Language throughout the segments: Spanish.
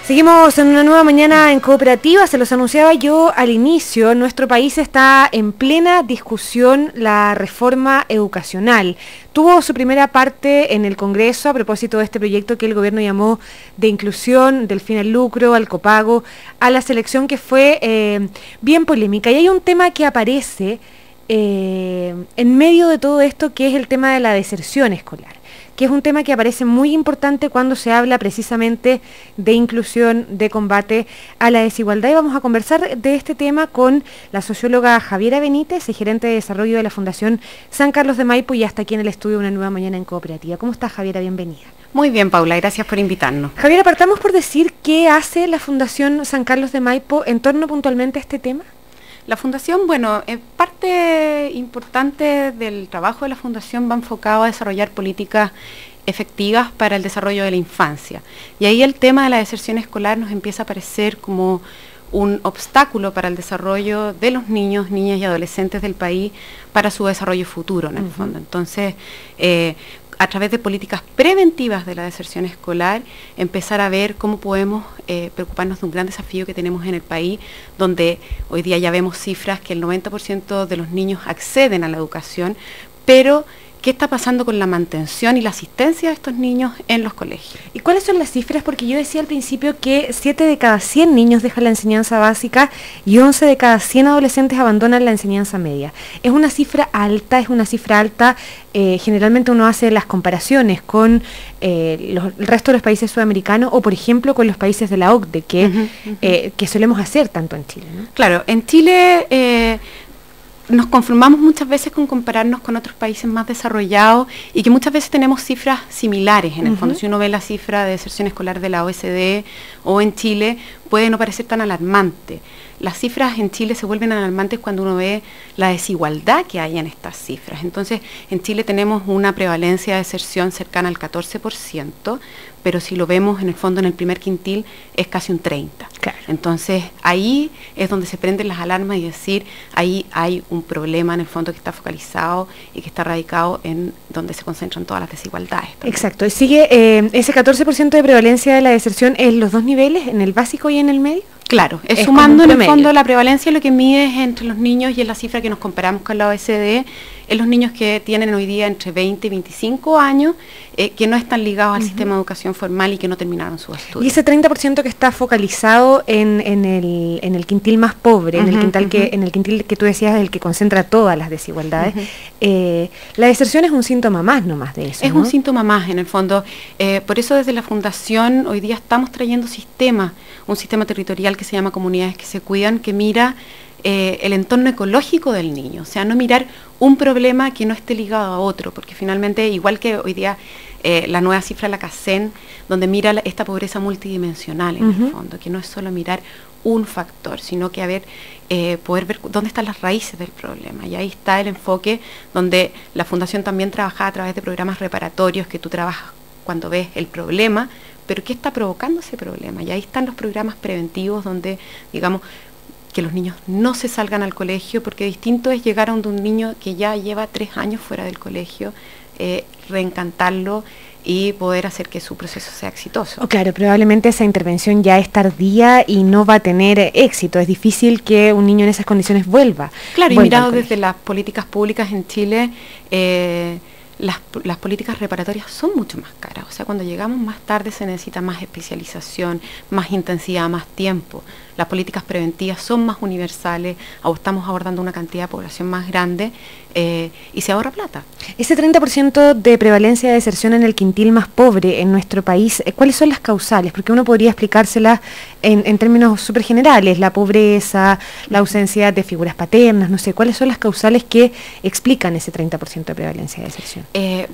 Seguimos en una nueva mañana en Cooperativa. Se los anunciaba yo al inicio. Nuestro país está en plena discusión la reforma educacional. Tuvo su primera parte en el Congreso a propósito de este proyecto que el gobierno llamó de inclusión, del fin al lucro, al copago, a la selección, que fue bien polémica. Y hay un tema que aparece en medio de todo esto, que es el tema de la deserción escolar, que es un tema que aparece muy importante cuando se habla precisamente de inclusión, de combate a la desigualdad. Y vamos a conversar de este tema con la socióloga Javiera Benítez, gerente de desarrollo de la Fundación San Carlos de Maipo, y hasta aquí en el estudio Una Nueva Mañana en Cooperativa. ¿Cómo estás, Javiera? Bienvenida. Muy bien, Paula, gracias por invitarnos. Javiera, partamos por decir qué hace la Fundación San Carlos de Maipo en torno puntualmente a este tema. La Fundación, bueno, parte importante del trabajo de la Fundación va enfocado a desarrollar políticas efectivas para el desarrollo de la infancia. Y ahí el tema de la deserción escolar nos empieza a aparecer como un obstáculo para el desarrollo de los niños, niñas y adolescentes del país para su desarrollo futuro, en el fondo. Entonces, a través de políticas preventivas de la deserción escolar, empezar a ver cómo podemos preocuparnos de un gran desafío que tenemos en el país, donde hoy día ya vemos cifras que el 90% de los niños acceden a la educación, pero ¿qué está pasando con la mantención y la asistencia de estos niños en los colegios? ¿Y cuáles son las cifras? Porque yo decía al principio que 7 de cada 100 niños dejan la enseñanza básica y 11 de cada 100 adolescentes abandonan la enseñanza media. ¿Es una cifra alta? ¿Es una cifra alta? Generalmente uno hace las comparaciones con el resto de los países sudamericanos o, por ejemplo, con los países de la OCDE, que solemos hacer tanto en Chile, ¿no? Claro, en Chile nos conformamos muchas veces con compararnos con otros países más desarrollados y que muchas veces tenemos cifras similares en el fondo. Si uno ve la cifra de deserción escolar de la OECD o en Chile, puede no parecer tan alarmante. Las cifras en Chile se vuelven alarmantes cuando uno ve la desigualdad que hay en estas cifras. Entonces, en Chile tenemos una prevalencia de deserción cercana al 14%, pero si lo vemos en el fondo en el primer quintil es casi un 30%. Claro. Entonces, ahí es donde se prenden las alarmas y decir, ahí hay un problema en el fondo que está focalizado y que está radicado en donde se concentran todas las desigualdades también. Exacto. ¿Sigue ese 14% de prevalencia de la deserción en los dos niveles, en el básico y en el medio? Claro, es sumando en el fondo la prevalencia, lo que mide es entre los niños, y es la cifra que nos comparamos con la OECD, en los niños que tienen hoy día entre 20 y 25 años, que no están ligados al sistema de educación formal y que no terminaron sus estudios. Y ese 30% que está focalizado en el quintil más pobre, en el quintil que tú decías, el que concentra todas las desigualdades, la deserción es un síntoma más nomás de eso, Es un síntoma más, en el fondo. Por eso desde la Fundación hoy día estamos trayendo un sistema territorial que se llama Comunidades que se Cuidan, que mira el entorno ecológico del niño, o sea, no mirar un problema que no esté ligado a otro, porque finalmente, igual que hoy día la nueva cifra de la CACEN, donde mira esta pobreza multidimensional en el fondo, que no es solo mirar un factor, sino que poder ver dónde están las raíces del problema. Y ahí está el enfoque donde la Fundación también trabaja a través de programas reparatorios, que tú trabajas cuando ves el problema, pero ¿qué está provocando ese problema? Y ahí están los programas preventivos donde, digamos, que los niños no se salgan al colegio, porque distinto es llegar a un niño que ya lleva 3 años fuera del colegio, reencantarlo y poder hacer que su proceso sea exitoso. Claro, probablemente esa intervención ya es tardía y no va a tener éxito. Es difícil que un niño en esas condiciones vuelva. Claro, y mirado desde las políticas públicas en Chile, las políticas reparatorias son mucho más caras. O sea, cuando llegamos más tarde se necesita más especialización, más intensidad, más tiempo. Las políticas preventivas son más universales, estamos abordando una cantidad de población más grande y se ahorra plata. Ese 30% de prevalencia de deserción en el quintil más pobre en nuestro país, ¿cuáles son las causales? Porque uno podría explicárselas en términos súper generales: la pobreza, la ausencia de figuras paternas, no sé, ¿cuáles son las causales que explican ese 30% de prevalencia de deserción?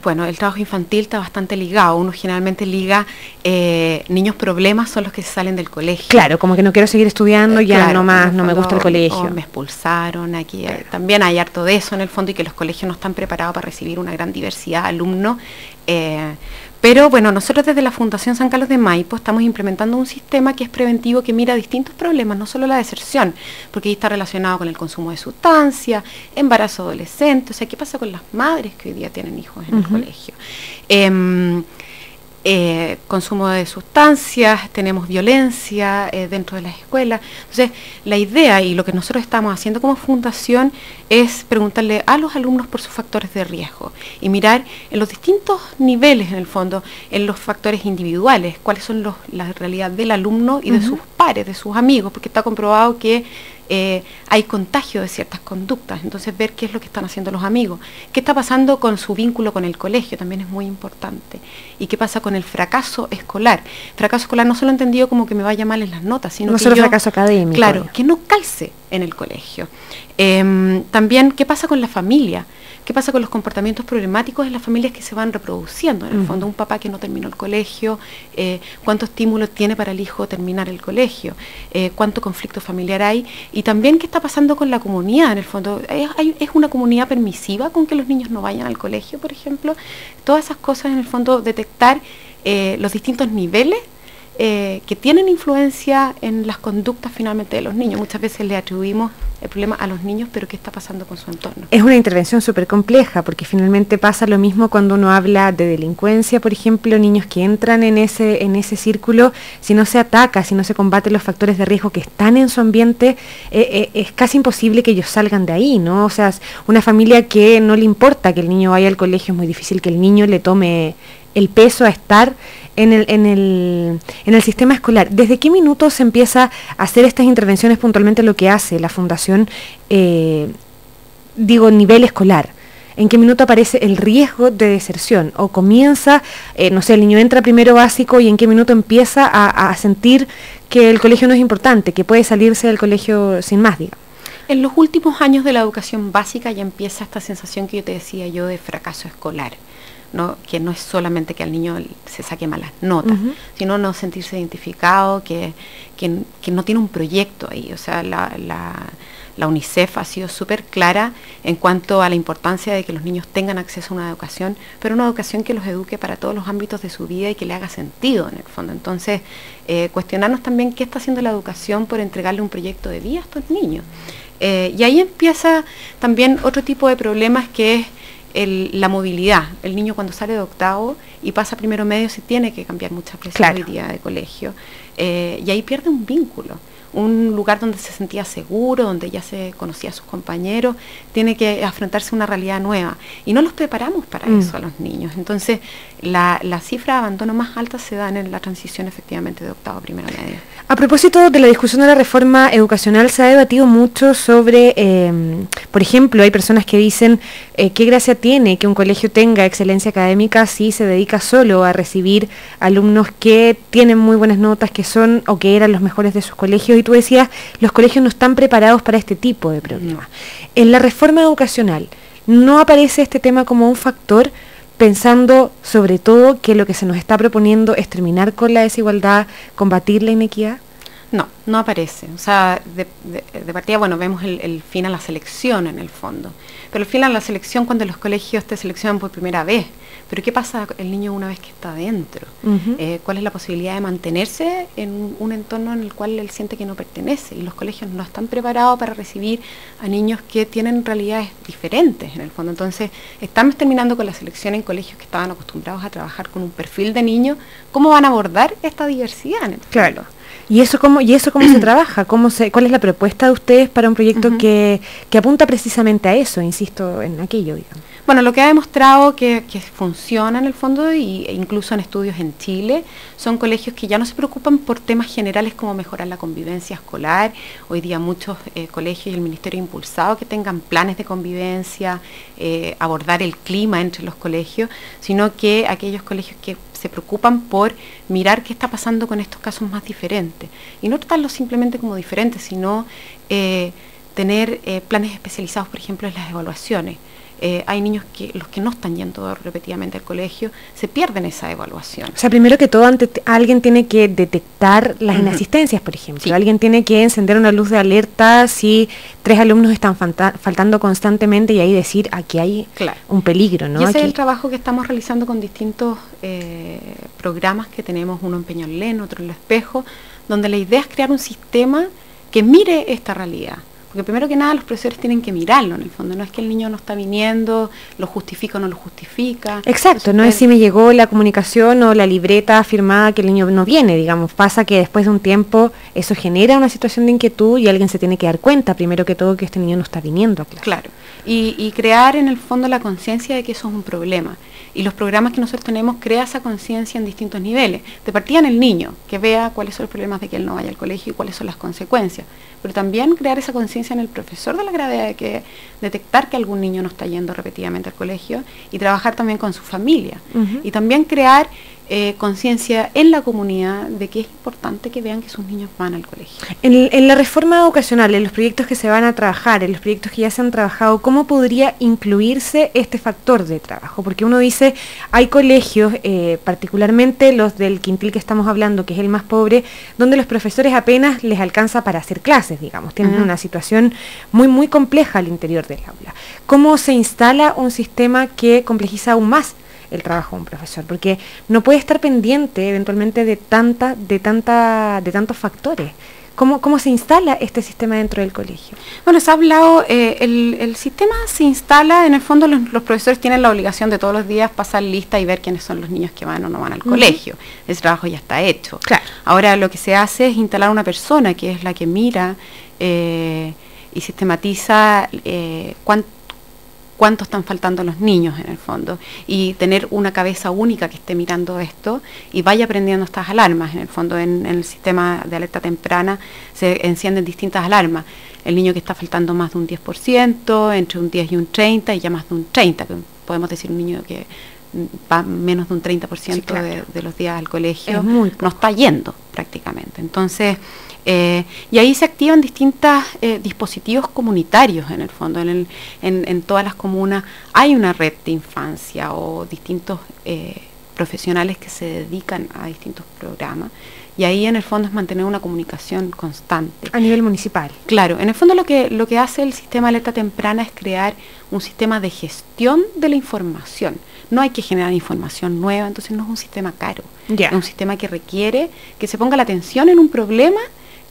Bueno, el trabajo infantil está bastante ligado. Uno generalmente liga niños problemas son los que se salen del colegio. Claro, como que no quiero seguir estudiando, ya claro, no más, no me gusta el colegio. Me expulsaron, aquí también hay harto de eso en el fondo, y que los colegios no están preparados para recibir una gran diversidad de alumnos. Pero bueno, nosotros desde la Fundación San Carlos de Maipo estamos implementando un sistema que es preventivo, que mira distintos problemas, no solo la deserción, porque ahí está relacionado con el consumo de sustancias, embarazo adolescente, o sea, ¿qué pasa con las madres que hoy día tienen hijos en el colegio? consumo de sustancias, tenemos violencia dentro de las escuelas. Entonces, la idea y lo que nosotros estamos haciendo como fundación es preguntarle a los alumnos por sus factores de riesgo y mirar en los distintos niveles, en el fondo, en los factores individuales, cuáles son la realidad del alumno y de sus pares, de sus amigos, porque está comprobado que hay contagio de ciertas conductas. Entonces, ver qué es lo que están haciendo los amigos, qué está pasando con su vínculo con el colegio, también es muy importante, y qué pasa con el fracaso escolar. Fracaso escolar no solo entendido como que me vaya mal en las notas, sino no que solo fracaso académico. Claro, que no calce en el colegio. También, ¿qué pasa con la familia? ¿Qué pasa con los comportamientos problemáticos en las familias que se van reproduciendo? En el fondo, un papá que no terminó el colegio, cuánto estímulo tiene para el hijo terminar el colegio, cuánto conflicto familiar hay, y también qué está pasando con la comunidad. En el fondo, ¿es una comunidad permisiva con que los niños no vayan al colegio, por ejemplo? Todas esas cosas, en el fondo, detectar los distintos niveles que tienen influencia en las conductas finalmente de los niños. Muchas veces le atribuimos el problema a los niños, pero ¿qué está pasando con su entorno? Es una intervención súper compleja, porque finalmente pasa lo mismo cuando uno habla de delincuencia, por ejemplo, niños que entran en ese círculo, si no se ataca, si no se combaten los factores de riesgo que están en su ambiente, es casi imposible que ellos salgan de ahí, ¿no? O sea, una familia que no le importa que el niño vaya al colegio, es muy difícil que el niño le tome el peso a estar en el sistema escolar. ¿Desde qué minuto se empieza a hacer estas intervenciones puntualmente lo que hace la Fundación, nivel escolar? ¿En qué minuto aparece el riesgo de deserción? ¿O comienza, no sé, el niño entra primero básico y en qué minuto empieza a sentir que el colegio no es importante, que puede salirse del colegio sin más, digamos? En los últimos años de la educación básica ya empieza esta sensación que yo te decía yo de fracaso escolar. ¿No? Que no es solamente que al niño se saque malas notas, sino no sentirse identificado, que no tiene un proyecto ahí. O sea, la UNICEF ha sido súper clara en cuanto a la importancia de que los niños tengan acceso a una educación, pero una educación que los eduque para todos los ámbitos de su vida y que le haga sentido en el fondo. Entonces, cuestionarnos también qué está haciendo la educación por entregarle un proyecto de vida a estos niños. Y ahí empieza también otro tipo de problemas que es la movilidad. El niño cuando sale de octavo y pasa primero medio se tiene que cambiar muchas veces hoy día de colegio, y ahí pierde un vínculo, un lugar donde se sentía seguro, donde ya se conocía a sus compañeros, tiene que afrontarse a una realidad nueva y no los preparamos para eso a los niños. Entonces la cifra de abandono más alta se da en la transición efectivamente de octavo a primero medio. A propósito de la discusión de la reforma educacional, se ha debatido mucho sobre, por ejemplo, hay personas que dicen qué gracia tiene que un colegio tenga excelencia académica si se dedica solo a recibir alumnos que tienen muy buenas notas, que son o que eran los mejores de sus colegios, y tú decías, los colegios no están preparados para este tipo de problemas. En la reforma educacional, ¿no aparece este tema como un factor, pensando sobre todo que lo que se nos está proponiendo es terminar con la desigualdad, combatir la inequidad? No, no aparece. O sea, de partida, bueno, vemos el fin a la selección en el fondo. Pero el fin a la selección cuando los colegios te seleccionan por primera vez. Pero ¿qué pasa el niño una vez que está adentro? ¿Cuál es la posibilidad de mantenerse en un entorno en el cual él siente que no pertenece? Y los colegios no están preparados para recibir a niños que tienen realidades diferentes en el fondo. Entonces, estamos terminando con la selección en colegios que estaban acostumbrados a trabajar con un perfil de niño. ¿Cómo van a abordar esta diversidad en el fondo? Claro. ¿Y eso cómo se trabaja? ¿Cuál es la propuesta de ustedes para un proyecto que apunta precisamente a eso? Insisto en aquello, digamos. Bueno, lo que ha demostrado que funciona en el fondo, e incluso en estudios en Chile, son colegios que ya no se preocupan por temas generales como mejorar la convivencia escolar. Hoy día muchos colegios y el Ministerio ha impulsado que tengan planes de convivencia, abordar el clima entre los colegios, sino que aquellos colegios que se preocupan por mirar qué está pasando con estos casos más diferentes. Y no tratarlos simplemente como diferentes, sino tener planes especializados, por ejemplo, en las evaluaciones. Hay niños los que no están yendo repetidamente al colegio, se pierden esa evaluación. O sea, primero que todo, alguien tiene que detectar las inasistencias, por ejemplo. Sí. Alguien tiene que encender una luz de alerta si 3 alumnos están faltando constantemente, y ahí decir, aquí hay un peligro, ¿no? Y ese es el trabajo que estamos realizando con distintos programas que tenemos, uno en Peñalolén, otro en Lo Espejo, donde la idea es crear un sistema que mire esta realidad. Porque primero que nada los profesores tienen que mirarlo en el fondo, no es que el niño no está viniendo, lo justifica o no lo justifica. Exacto, no es si me llegó la comunicación o la libreta firmada que el niño no viene, digamos. Pasa que después de un tiempo eso genera una situación de inquietud y alguien se tiene que dar cuenta, primero que todo, que este niño no está viniendo a clase. Claro, y crear en el fondo la conciencia de que eso es un problema. Y los programas que nosotros tenemos crea esa conciencia en distintos niveles. De partida en el niño, que vea cuáles son los problemas de que él no vaya al colegio y cuáles son las consecuencias. Pero también crear esa conciencia en el profesor de la gravedad de que detectar que algún niño no está yendo repetidamente al colegio y trabajar también con su familia. Y también crear conciencia en la comunidad de que es importante que vean que sus niños van al colegio. En la reforma educacional, en los proyectos que se van a trabajar, en los proyectos que ya se han trabajado, ¿cómo podría incluirse este factor de trabajo? Porque uno dice, hay colegios, particularmente los del quintil que estamos hablando, que es el más pobre, donde los profesores apenas les alcanza para hacer clases, digamos, tienen una situación muy, muy compleja al interior del aula. ¿Cómo se instala un sistema que complejiza aún más el trabajo de un profesor? Porque no puede estar pendiente eventualmente de tantos factores. ¿Cómo se instala este sistema dentro del colegio? Bueno, se ha hablado, el sistema se instala, en el fondo los profesores tienen la obligación de todos los días pasar lista y ver quiénes son los niños que van o no van al colegio. Ese trabajo ya está hecho. Claro. Ahora lo que se hace es instalar una persona que es la que mira y sistematiza cuánto están faltando los niños en el fondo, y tener una cabeza única que esté mirando esto y vaya prendiendo estas alarmas. En el fondo, en el sistema de alerta temprana se encienden distintas alarmas. El niño que está faltando más de un 10%, entre un 10 y un 30, y ya más de un 30, que podemos decir un niño que va menos de un 30% sí, claro, de los días al colegio, no está yendo prácticamente. Entonces, y ahí se activan distintos dispositivos comunitarios en el fondo. En todas las comunas hay una red de infancia o distintos profesionales que se dedican a distintos programas, y ahí en el fondo es mantener una comunicación constante. A nivel municipal. Claro, en el fondo lo que hace el sistema de alerta temprana es crear un sistema de gestión de la información. No hay que generar información nueva, entonces no es un sistema caro. Es un sistema que requiere que se ponga la atención en un problema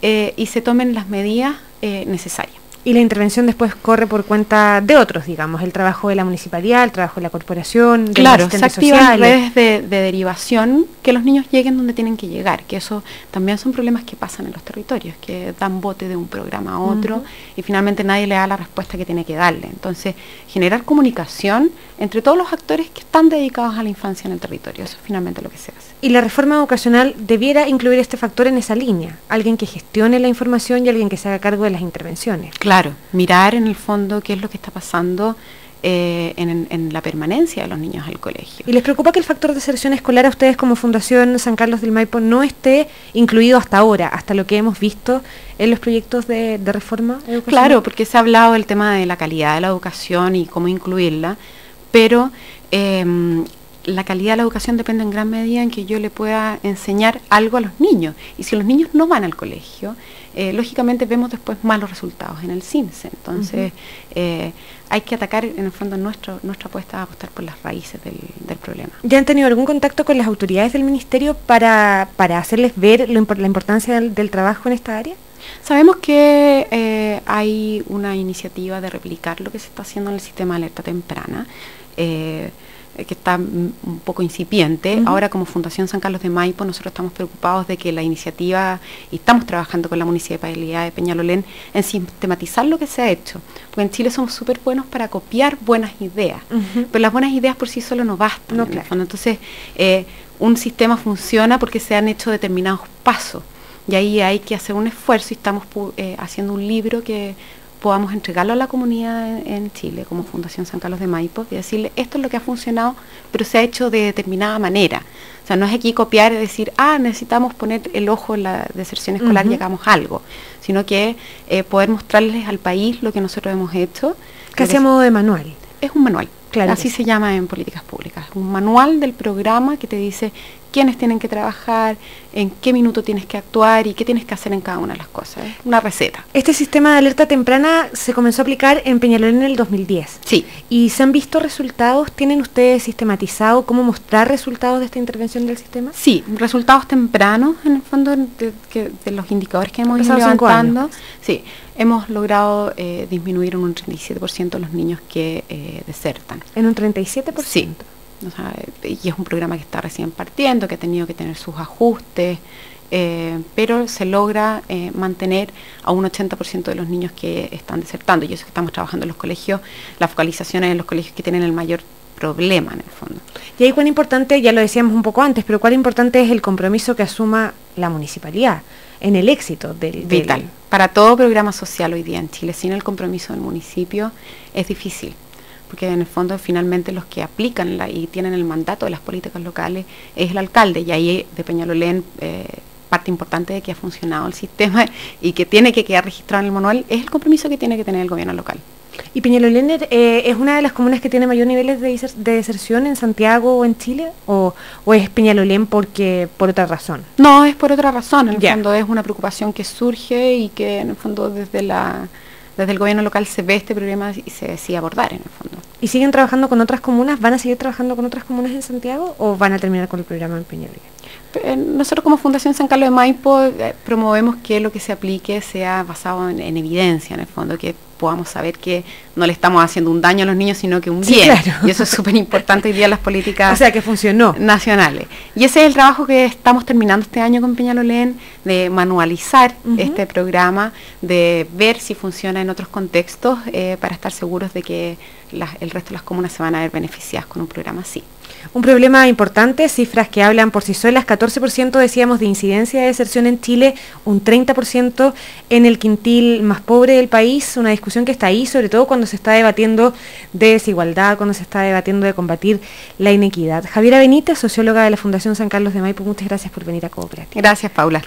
y se tomen las medidas necesarias. Y la intervención después corre por cuenta de otros, digamos, el trabajo de la municipalidad, el trabajo de la corporación, de claro, se activan redes de derivación, que los niños lleguen donde tienen que llegar, que eso también son problemas que pasan en los territorios, que dan bote de un programa a otro y finalmente nadie le da la respuesta que tiene que darle. Entonces, generar comunicación entre todos los actores que están dedicados a la infancia en el territorio, eso es finalmente lo que se hace. Y la reforma educacional debiera incluir este factor en esa línea, alguien que gestione la información y alguien que se haga cargo de las intervenciones. Claro, mirar en el fondo qué es lo que está pasando en la permanencia de los niños al colegio. ¿Y les preocupa que el factor de deserción escolar a ustedes como Fundación San Carlos del Maipo no esté incluido hasta ahora, hasta lo que hemos visto en los proyectos de reforma educacional? Claro, porque se ha hablado del tema de la calidad de la educación y cómo incluirla, pero la calidad de la educación depende en gran medida en que yo le pueda enseñar algo a los niños. Y si los niños no van al colegio, lógicamente vemos después malos resultados en el CIMSE. Entonces, hay que atacar, en el fondo, nuestra apuesta a apostar por las raíces del problema. ¿Ya han tenido algún contacto con las autoridades del ministerio para hacerles ver la importancia del trabajo en esta área? Sabemos que hay una iniciativa de replicar lo que se está haciendo en el sistema de alerta temprana, que está un poco incipiente. Ahora, como Fundación San Carlos de Maipo, nosotros estamos preocupados de que la iniciativa, y estamos trabajando con la Municipalidad de Peñalolén en sistematizar lo que se ha hecho, porque en Chile somos súper buenos para copiar buenas ideas, pero las buenas ideas por sí solo no bastan. No, claro. Entonces, un sistema funciona porque se han hecho determinados pasos, y ahí hay que hacer un esfuerzo, y estamos haciendo un libro que podamos entregarlo a la comunidad en Chile, como Fundación San Carlos de Maipo, y decirle, esto es lo que ha funcionado, pero se ha hecho de determinada manera. O sea, no es aquí copiar y decir, necesitamos poner el ojo en la deserción escolar y hagamos algo, sino que poder mostrarles al país lo que nosotros hemos hecho. Casi a modo de manual. Es un manual. Claro, así se llama en políticas públicas, un manual del programa que te dice quiénes tienen que trabajar, en qué minuto tienes que actuar y qué tienes que hacer en cada una de las cosas. Es una receta. Este sistema de alerta temprana se comenzó a aplicar en Peñalolén en el 2010. Sí. ¿Y se han visto resultados? ¿Tienen ustedes sistematizado cómo mostrar resultados de esta intervención del sistema? Sí, resultados tempranos, en el fondo, de los indicadores que hemos ido Pasados 5 levantando. años. Sí, hemos logrado disminuir en un 37% los niños que desertan. ¿En un 37%? Sí. O sea, y es un programa que está recién partiendo, que ha tenido que tener sus ajustes, pero se logra mantener a un 80% de los niños que están desertando. Y eso que estamos trabajando en los colegios, la focalización es en los colegios que tienen el mayor problema en el fondo. Y ahí cuán importante, ya lo decíamos un poco antes, pero cuán importante es el compromiso que asuma la municipalidad en el éxito del... Vital. Para todo programa social hoy día en Chile, sin el compromiso del municipio, es difícil. Porque en el fondo finalmente los que aplican y tienen el mandato de las políticas locales es el alcalde, y ahí de Peñalolén parte importante de que ha funcionado el sistema y que tiene que quedar registrado en el manual es el compromiso que tiene que tener el gobierno local. ¿Y Peñalolén es una de las comunas que tiene mayor niveles de deserción en Santiago o en Chile? ¿O es Peñalolén por otra razón? No, es por otra razón. En el fondo es una preocupación que surge y que en el fondo desde el gobierno local se ve este problema y se decide abordar en el fondo. ¿Y siguen trabajando con otras comunas? ¿Van a seguir trabajando con otras comunas en Santiago o van a terminar con el programa en Peñalolén? Nosotros como Fundación San Carlos de Maipo promovemos que lo que se aplique sea basado en evidencia, en el fondo, que podamos saber que no le estamos haciendo un daño a los niños, sino que un bien. Sí, claro. Y eso es súper importante hoy día en las políticas, o sea, que funcionó, nacionales. Y ese es el trabajo que estamos terminando este año con Peñalolén, de manualizar este programa, de ver si funciona en otros contextos, para estar seguros de que el resto de las comunas se van a ver beneficiadas con un programa así. Un problema importante, cifras que hablan por sí solas, 14% decíamos de incidencia de deserción en Chile, un 30% en el quintil más pobre del país, una discusión que está ahí, sobre todo cuando se está debatiendo de desigualdad, cuando se está debatiendo de combatir la inequidad. Javiera Benítez, socióloga de la Fundación San Carlos de Maipo, muchas gracias por venir a Cooperativa. Gracias, Paula.